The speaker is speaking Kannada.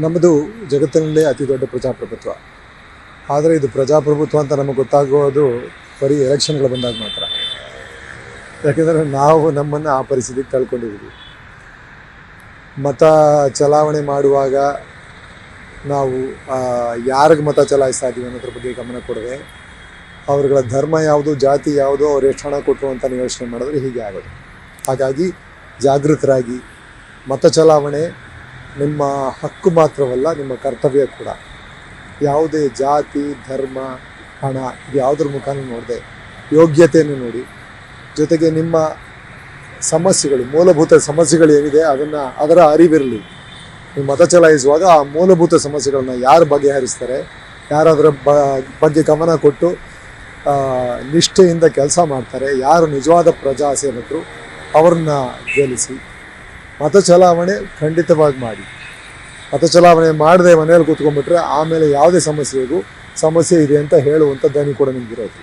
ನಮ್ಮದು ಜಗತ್ತಿನಲ್ಲೇ ಅತಿ ದೊಡ್ಡ ಪ್ರಜಾಪ್ರಭುತ್ವ. ಆದರೆ ಇದು ಪ್ರಜಾಪ್ರಭುತ್ವ ಅಂತ ನಮಗೆ ಗೊತ್ತಾಗೋದು ಬರೀ ಎಲೆಕ್ಷನ್ಗಳು ಬಂದಾಗ ಮಾತ್ರ. ಯಾಕೆಂದರೆ ನಾವು ನಮ್ಮನ್ನು ಆ ಪರಿಸ್ಥಿತಿಗೆ ತಳ್ಕೊಂಡಿದ್ದೀವಿ. ಮತ ಚಲಾವಣೆ ಮಾಡುವಾಗ ನಾವು ಯಾರಿಗೆ ಮತ ಚಲಾಯಿಸ್ತಾ ಇದ್ದೀವಿ ಅನ್ನೋದ್ರ ಬಗ್ಗೆ ಗಮನ ಕೊಡದೆ, ಅವ್ರಗಳ ಧರ್ಮ ಯಾವುದು, ಜಾತಿ ಯಾವುದು, ಅವ್ರು ಎಷ್ಟು ಹಣ ಕೊಟ್ಟರು ಅಂತ ಯೋಚನೆ ಮಾಡಿದ್ರೆ ಹೀಗೆ ಆಗೋದು. ಹಾಗಾಗಿ ಜಾಗೃತರಾಗಿ, ಮತ ಚಲಾವಣೆ ನಿಮ್ಮ ಹಕ್ಕು ಮಾತ್ರವಲ್ಲ, ನಿಮ್ಮ ಕರ್ತವ್ಯ ಕೂಡ. ಯಾವುದೇ ಜಾತಿ, ಧರ್ಮ, ಹಣ ಇದು ಯಾವುದ್ರ ಮುಖಾನೂ ನೋಡದೆ ಯೋಗ್ಯತೆಯನ್ನು ನೋಡಿ, ಜೊತೆಗೆ ನಿಮ್ಮ ಸಮಸ್ಯೆಗಳು, ಮೂಲಭೂತ ಸಮಸ್ಯೆಗಳು ಏನಿದೆ ಅದರ ಅರಿವಿರಲಿ. ನೀವು ಮತ ಚಲಾಯಿಸುವಾಗ ಆ ಮೂಲಭೂತ ಸಮಸ್ಯೆಗಳನ್ನ ಯಾರು ಬಗೆಹರಿಸ್ತಾರೆ, ಯಾರು ಅದರ ಬಗ್ಗೆ ಗಮನ ಕೊಟ್ಟು ನಿಷ್ಠೆಯಿಂದ ಕೆಲಸ ಮಾಡ್ತಾರೆ, ಯಾರು ನಿಜವಾದ ಪ್ರಜಾಸೇವಕರು, ಅವ್ರನ್ನ ಗೆಲ್ಲಿಸಿ. ಮತ ಚಲಾವಣೆ ಖಂಡಿತವಾಗಿ ಮಾಡಿ. ಮತ ಚಲಾವಣೆ ಮಾಡದೆ ಮನೆಯಲ್ಲಿ ಕೂತ್ಕೊಂಡ್ಬಿಟ್ರೆ ಆಮೇಲೆ ಯಾವುದೇ ಸಮಸ್ಯೆ ಇದೆ ಅಂತ ಹೇಳುವಂಥ ಧ್ವನಿ ಕೂಡ ನಿಮ್ಗಿರೋದು.